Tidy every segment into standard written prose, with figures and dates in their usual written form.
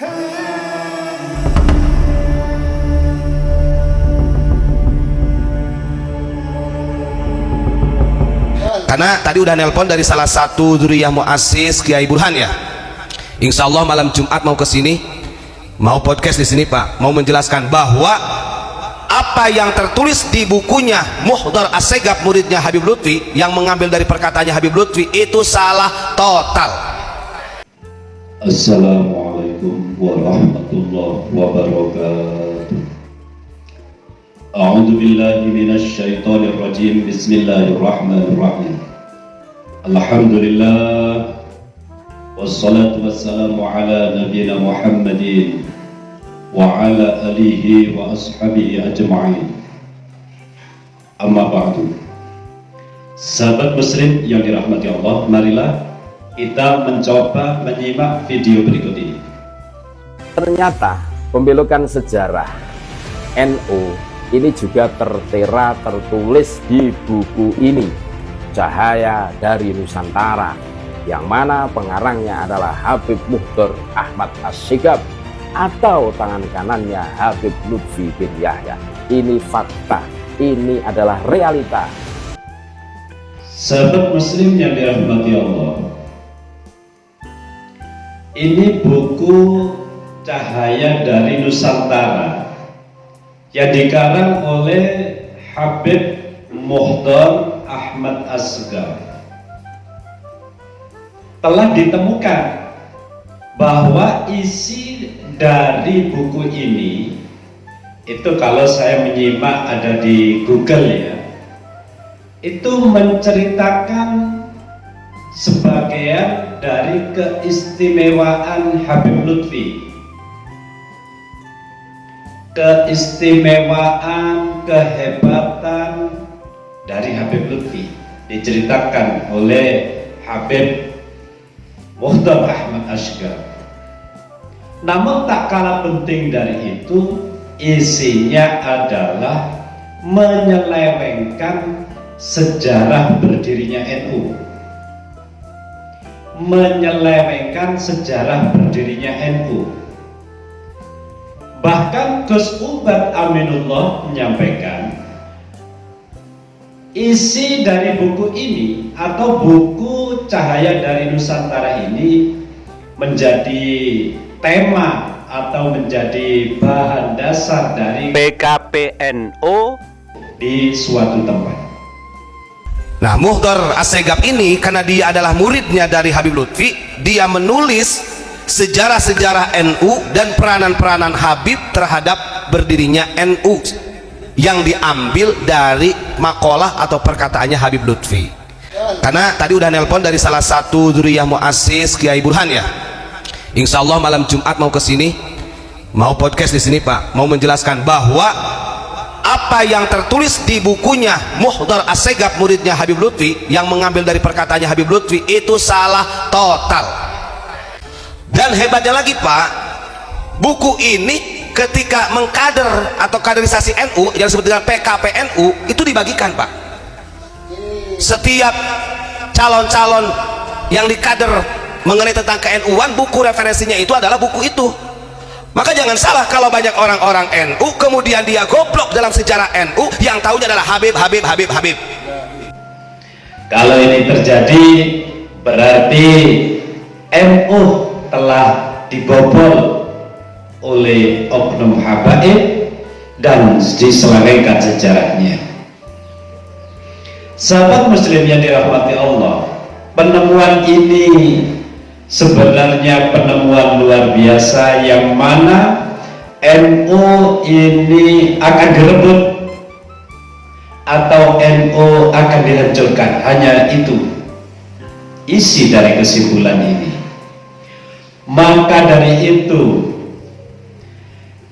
Karena tadi udah nelpon dari salah satu dzurriyyah muassis Kiai Burhan ya. Insya Allah malam Jumat mau kesini, mau podcast di sini Pak, mau menjelaskan bahwa apa yang tertulis di bukunya Muhdhar As-Segaf muridnya Habib Lutfi yang mengambil dari perkataannya Habib Lutfi itu salah total. Assalamualaikum warahmatullahi wabarakatuh. A'udzu billahi minasy syaithanir rajim. Bismillahirrahmanirrahim. Alhamdulillah wassalatu wassalamu ala nabiyyina Muhammadin wa ala alihi wa ashabihi ajma'in. Amma ba'du. Sahabat muslim yang dirahmati Allah, marilah kita mencoba menyimak video berikut ini. Ternyata pembelokan sejarah NU ini juga tertera tertulis di buku ini, Cahaya dari Nusantara, yang mana pengarangnya adalah Habib Muhdhar Ahmad As-Segaf atau tangan kanannya Habib Lutfi bin Yahya. Ini fakta, ini adalah realita. Sahabat muslim yang dirahmati Allah, ini buku Cahaya dari Nusantara yang dikarang oleh Habib Muhdhar Ahmad As-Segaf. Telah ditemukan bahwa isi dari buku ini, itu kalau saya menyimak ada di Google ya, itu menceritakan sebagian dari keistimewaan Habib Lutfi, keistimewaan, kehebatan dari Habib Lutfi diceritakan oleh Habib Muhdhar Ahmad As-Segaf. Namun tak kalah penting dari itu, isinya adalah menyelewengkan sejarah berdirinya NU, menyelewengkan sejarah berdirinya NU. Bahkan Gus Ubad Aminullah menyampaikan isi dari buku ini atau buku Cahaya dari Nusantara ini menjadi tema atau menjadi bahan dasar dari PKPNU di suatu tempat. Nah, Muhdhar As-Segaf ini karena dia adalah muridnya dari Habib Lutfi, dia menulis sejarah-sejarah NU dan peranan-peranan Habib terhadap berdirinya NU yang diambil dari makalah atau perkataannya Habib Lutfi. Karena tadi udah nelpon dari salah satu dzurriyyah muassis Kiai Burhan ya. Insya Allah malam Jumat mau kesini, mau podcast di sini Pak, mau menjelaskan bahwa apa yang tertulis di bukunya Muhdhar As-Segaf muridnya Habib Lutfi yang mengambil dari perkataannya Habib Lutfi itu salah total. Dan hebatnya lagi Pak, buku ini ketika mengkader atau kaderisasi NU yang disebut dengan PKPNU itu dibagikan Pak. Setiap calon-calon yang dikader mengenai tentang ke-NU-an, buku referensinya itu adalah buku itu. Maka jangan salah kalau banyak orang-orang NU kemudian dia goblok dalam sejarah NU, yang tahunya adalah Habib. Kalau ini terjadi berarti NU telah dibobol oleh oknum habaib dan diselewengkan sejarahnya. Sahabat muslim yang dirahmati Allah, penemuan ini sebenarnya penemuan luar biasa yang mana NU ini akan direbut atau NU akan dihancurkan. Hanya itu isi dari kesimpulan ini. Maka dari itu,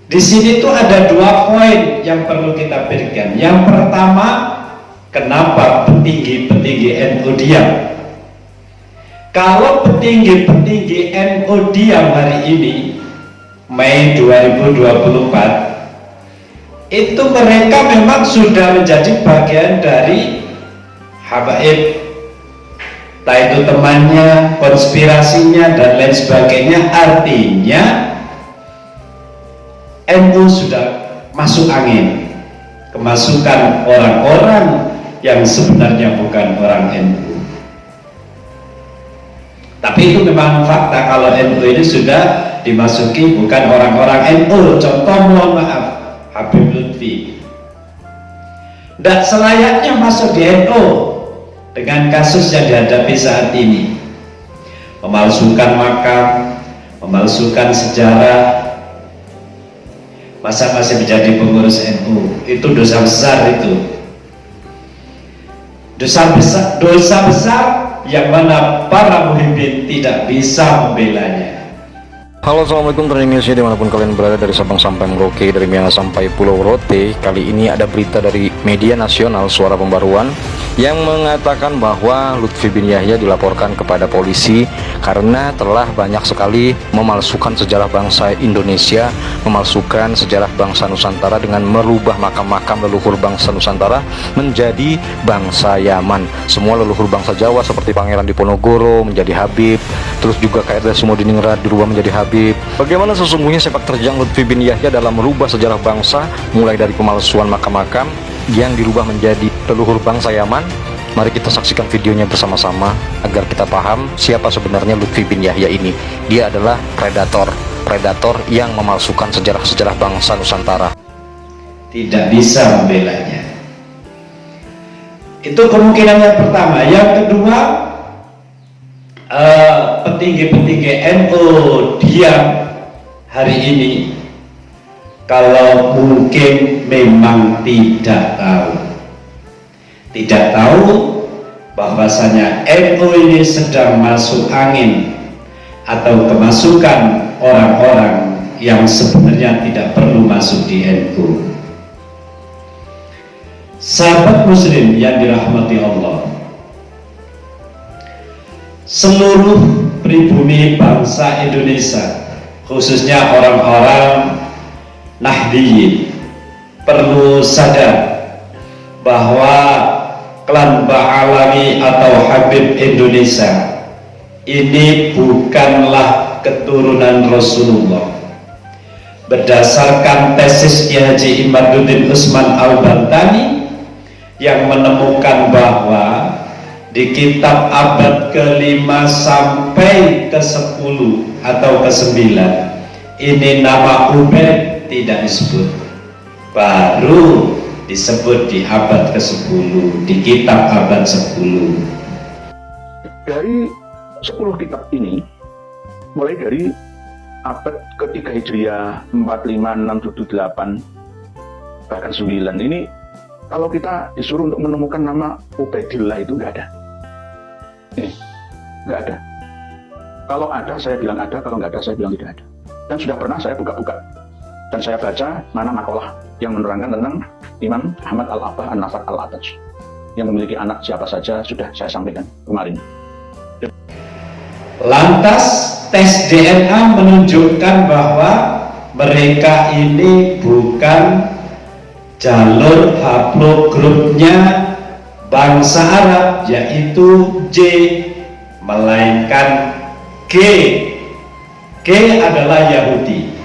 di sini tuh ada dua poin yang perlu kita berikan. Yang pertama, kenapa petinggi-petinggi NU diam? Kalau petinggi-petinggi NU diam hari ini, Mei 2024, itu mereka memang sudah menjadi bagian dari habaib, entah itu temannya, konspirasinya dan lain sebagainya. Artinya NU sudah masuk angin, kemasukan orang-orang yang sebenarnya bukan orang NU. Tapi itu memang fakta kalau NU ini sudah dimasuki bukan orang-orang NU. Contoh, mohon maaf, Habib Lutfi tidak selayaknya masuk di NU dengan kasus yang dihadapi saat ini, memalsukan makam, memalsukan sejarah. Masa masih menjadi pengurus NU? Itu dosa besar, itu dosa besar yang mana para muhibbin tidak bisa membelanya. Halo, assalamualaikum trending newsnya dimanapun kalian berada, dari Sabang sampai Merauke, dari Miangas sampai Pulau Rote. Kali ini ada berita dari media nasional Suara Pembaruan yang mengatakan bahwa Lutfi bin Yahya dilaporkan kepada polisi karena telah banyak sekali memalsukan sejarah bangsa Indonesia, memalsukan sejarah bangsa Nusantara dengan merubah makam-makam leluhur bangsa Nusantara menjadi bangsa Yaman. Semua leluhur bangsa Jawa seperti Pangeran Diponegoro menjadi Habib, terus juga KRT Sumodiningrat dirubah menjadi Habib. Bagaimana sesungguhnya sepak terjang Lutfi bin Yahya dalam merubah sejarah bangsa, mulai dari pemalsuan makam-makam yang dirubah menjadi leluhur bangsa Yaman? Mari kita saksikan videonya bersama-sama agar kita paham siapa sebenarnya Lutfi bin Yahya ini. Dia adalah predator yang memalsukan sejarah-sejarah bangsa Nusantara. Tidak bisa membelanya. Itu kemungkinan yang pertama. Yang kedua, petinggi-petinggi NU diam hari ini kalau mungkin memang tidak tahu bahwasanya NU ini sedang masuk angin atau kemasukan orang-orang yang sebenarnya tidak perlu masuk di NU. Sahabat muslim yang dirahmati Allah, seluruh pribumi bangsa Indonesia, khususnya orang-orang Nahdiyin, perlu sadar bahwa klan Ba'alawi atau Habib Indonesia ini bukanlah keturunan Rasulullah. Berdasarkan tesis Ki Haji Imaduddin Usman Al-Bantani yang menemukan bahwa di kitab abad ke-5 sampai ke-10 atau ke-9 ini nama Ubaid tidak disebut, baru disebut di abad ke-10, di kitab abad 10. Dari 10 kitab ini, mulai dari abad ke-3 Hijriah, 45, 6, 7, 8, bahkan 9, ini kalau kita disuruh untuk menemukan nama Ubaidillah itu nggak ada. Nggak ada. Kalau ada saya bilang ada, kalau nggak ada saya bilang tidak ada. Dan sudah pernah saya buka-buka dan saya baca mana makalah yang menerangkan tentang Imam Ahmad Al-Abbah An-Nafar Al-Ataj yang memiliki anak siapa saja, sudah saya sampaikan kemarin. Lantas tes DNA menunjukkan bahwa mereka ini bukan jalur haplogrupnya bangsa Arab, yaitu J, melainkan G. G adalah Yahudi.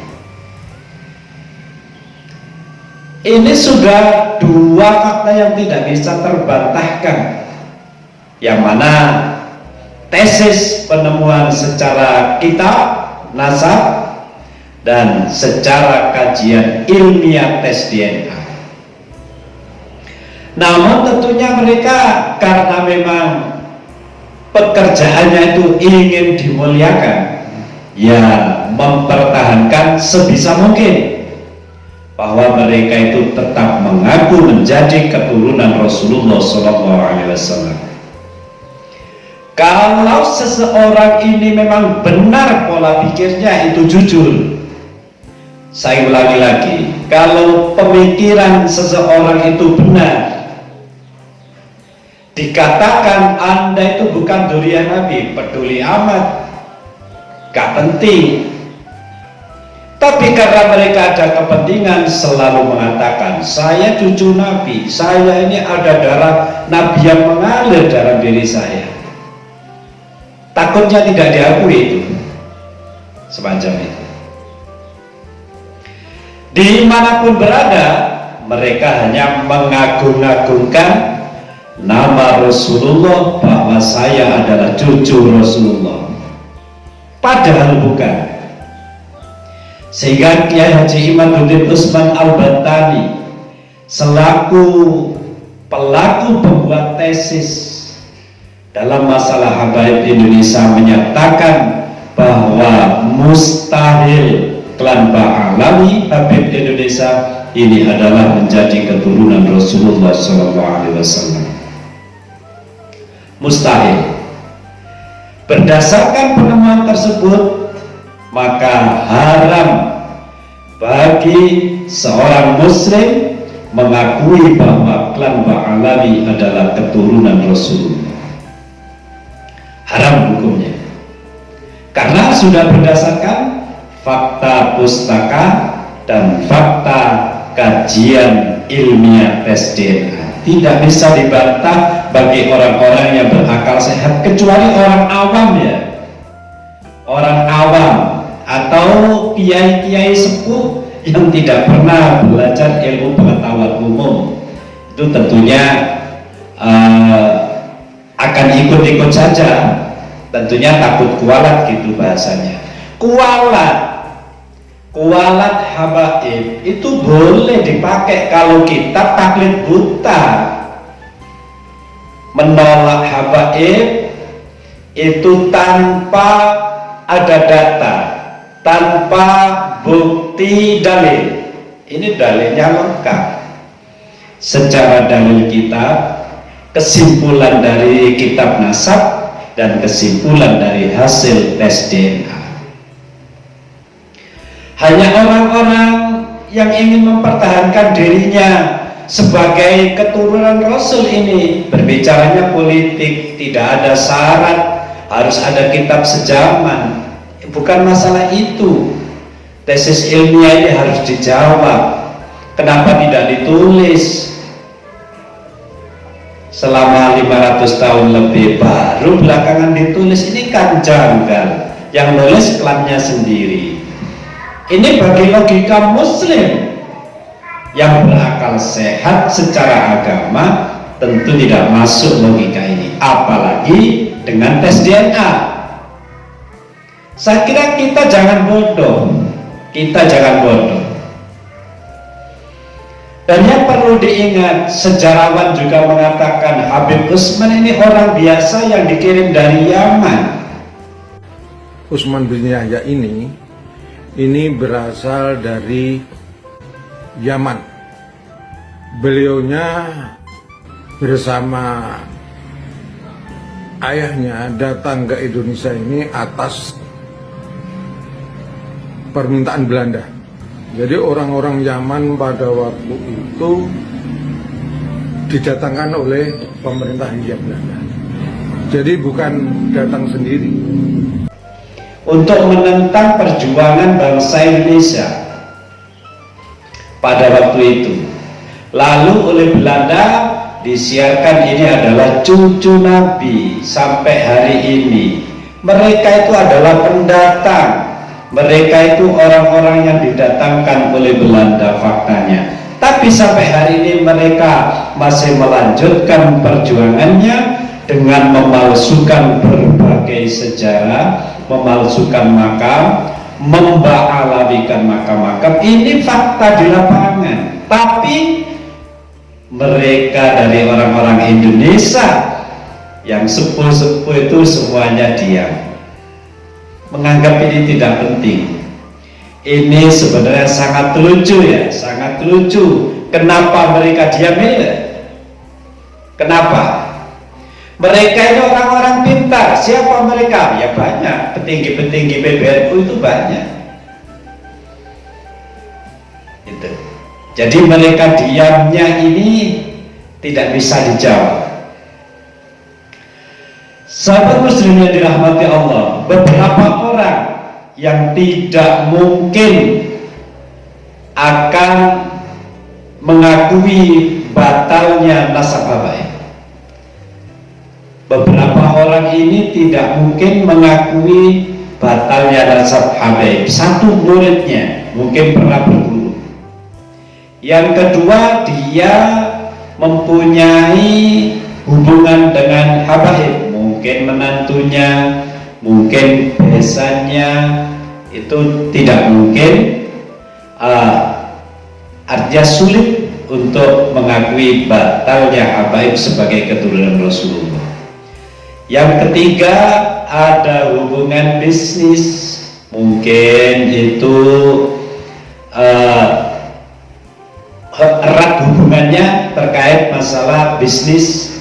Ini sudah dua fakta yang tidak bisa terbantahkan, yang mana tesis penemuan secara kitab, nasab, dan secara kajian ilmiah tes DNA. Namun tentunya mereka karena memang pekerjaannya itu ingin dimuliakan, ya mempertahankan sebisa mungkin bahwa mereka itu tetap mengaku menjadi keturunan Rasulullah SAW. Kalau seseorang ini memang benar pola pikirnya itu jujur, saya ulangi lagi, kalau pemikiran seseorang itu benar, dikatakan Anda itu bukan durian Nabi, peduli amat, gak penting. Tapi karena mereka ada kepentingan selalu mengatakan saya cucu Nabi, saya ini ada darah Nabi yang mengalir dalam diri saya, takutnya tidak diakui itu, semacam itu. Dimanapun berada, mereka hanya mengagung-agungkan nama Rasulullah, bahwa saya adalah cucu Rasulullah, padahal bukan. Sehingga Kiai Haji Imaduddin Usman Al-Bantani selaku pelaku pembuat tesis dalam masalah habaib Indonesia menyatakan bahwa mustahil klan Ba'alawi Habib Indonesia ini adalah menjadi keturunan Rasulullah SAW. Mustahil. Berdasarkan penemuan tersebut, maka haram bagi seorang muslim mengakui bahwa klan Ba'alawi adalah keturunan Rasulullah. Haram hukumnya, karena sudah berdasarkan fakta pustaka dan fakta kajian ilmiah tes DNA. Tidak bisa dibantah bagi orang-orang yang berakal sehat, kecuali orang awam ya, orang awam atau kiai-kiai sepuh yang tidak pernah belajar ilmu pengetahuan umum. Itu tentunya akan ikut-ikut saja, tentunya takut kualat gitu bahasanya. Kualat habaib itu boleh dipakai kalau kita taklid buta. Menolak habaib itu tanpa ada data, tanpa bukti dalil. Ini dalilnya lengkap. Secara dalil kitab, kesimpulan dari kitab nasab, dan kesimpulan dari hasil tes DNA. Hanya orang-orang yang ingin mempertahankan dirinya sebagai keturunan Rasul ini berbicaranya politik, tidak ada syarat harus ada kitab sejaman. Bukan masalah itu. Tesis ilmiah ini harus dijawab. Kenapa tidak ditulis? Selama 500 tahun lebih baru belakangan ditulis, ini kan janggal. Yang nulis klannya sendiri. Ini bagi logika muslim yang berakal sehat secara agama tentu tidak masuk logika ini, apalagi dengan tes DNA. Saya kira kita jangan bodoh, dan yang perlu diingat, sejarawan juga mengatakan Habib Usman ini orang biasa yang dikirim dari Yaman. Utsman bin Yahya ini berasal dari Yaman. Beliaunya bersama ayahnya datang ke Indonesia ini atas permintaan Belanda. Jadi orang-orang Yaman pada waktu itu didatangkan oleh pemerintah Hindia Belanda. Jadi bukan datang sendiri. Untuk menentang perjuangan bangsa Indonesia pada waktu itu. Lalu oleh Belanda disiarkan ini adalah cucu Nabi sampai hari ini. Mereka itu adalah pendatang, mereka itu orang-orang yang didatangkan oleh Belanda faktanya. Tapi sampai hari ini mereka masih melanjutkan perjuangannya dengan memalsukan berbagai sejarah, memalsukan makam, memba'alawikan makam-makam. Ini fakta di lapangan. Tapi mereka dari orang-orang Indonesia yang sepuh-sepuh itu semuanya diam, menganggap ini tidak penting. Ini sebenarnya sangat lucu ya, sangat lucu. Kenapa mereka diam ini? Kenapa? Mereka itu orang-orang pintar. Siapa mereka? Ya banyak, petinggi-petinggi PBNU itu banyak. Itu. Jadi mereka diamnya ini tidak bisa dijawab. Sahabat muslim yang dirahmati Allah, beberapa orang yang tidak mungkin akan mengakui batalnya nasab habaib. Beberapa orang ini tidak mungkin mengakui batalnya nasab habaib. Satu muridnya mungkin pernah berguru, Yang kedua, dia mempunyai hubungan dengan habaib, mungkin menantunya, mungkin besannya, itu tidak mungkin, artinya sulit untuk mengakui batalnya habaib sebagai keturunan Rasulullah. Yang ketiga, ada hubungan bisnis, mungkin itu erat hubungannya terkait masalah bisnis,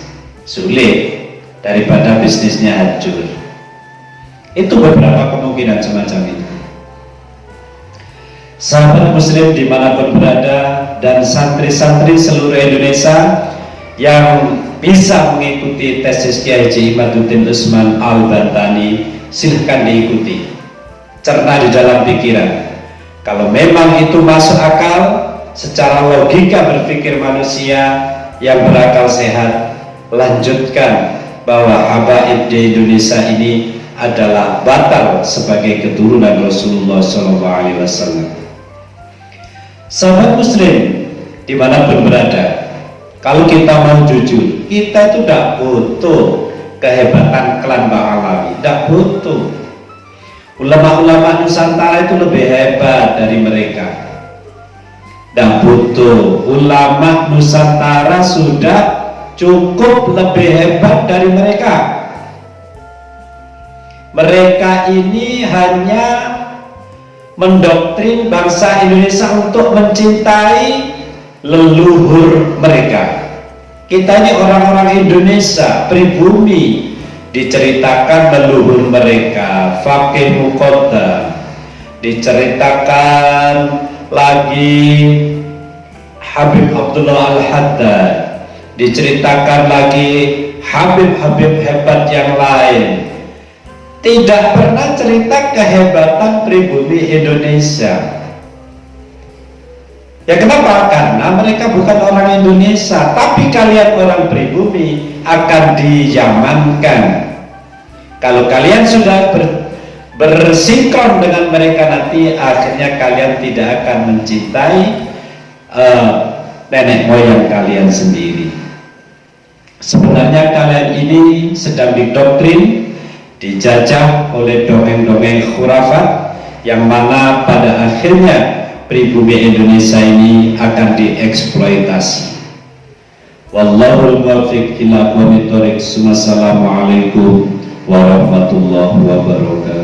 sulit daripada bisnisnya hancur. Itu beberapa kemungkinan semacam itu. Sahabat muslim dimanapun berada dan santri-santri seluruh Indonesia yang bisa mengikuti tesis Kiai Haji Imaduddin Usman Al-Bantani, silahkan diikuti, cerna di dalam pikiran. Kalau memang itu masuk akal secara logika berpikir manusia yang berakal sehat, lanjutkan bahwa habaib di Indonesia ini adalah batal sebagai keturunan Rasulullah SAW. Sahabat muslim dimanapun berada, kalau kita mau jujur, kita itu tidak butuh kehebatan klan Ba'alawi, tidak butuh. Ulama-ulama Nusantara itu lebih hebat dari mereka. Tidak butuh. Ulama Nusantara sudah cukup lebih hebat dari mereka. Mereka ini hanya mendoktrin bangsa Indonesia untuk mencintai leluhur mereka. Kita ini orang-orang Indonesia, pribumi, diceritakan leluhur mereka, Fakih Muqaddam, diceritakan lagi Habib Abdullah Al-Haddad, diceritakan lagi Habib-Habib hebat yang lain. Tidak pernah cerita kehebatan pribumi Indonesia. Ya kenapa? Karena mereka bukan orang Indonesia, tapi kalian orang pribumi akan diyamankan. Kalau kalian sudah bersinkron dengan mereka, nanti akhirnya kalian tidak akan mencintai nenek moyang kalian sendiri. Sebenarnya kalian ini sedang didoktrin, dijajah oleh dongeng-dongeng khurafat yang mana pada akhirnya pribumi Indonesia ini akan dieksploitasi. Wallahul muwaffiq ila aqwamit thoriq. Wassalamualaikum warahmatullahi wabarakatuh.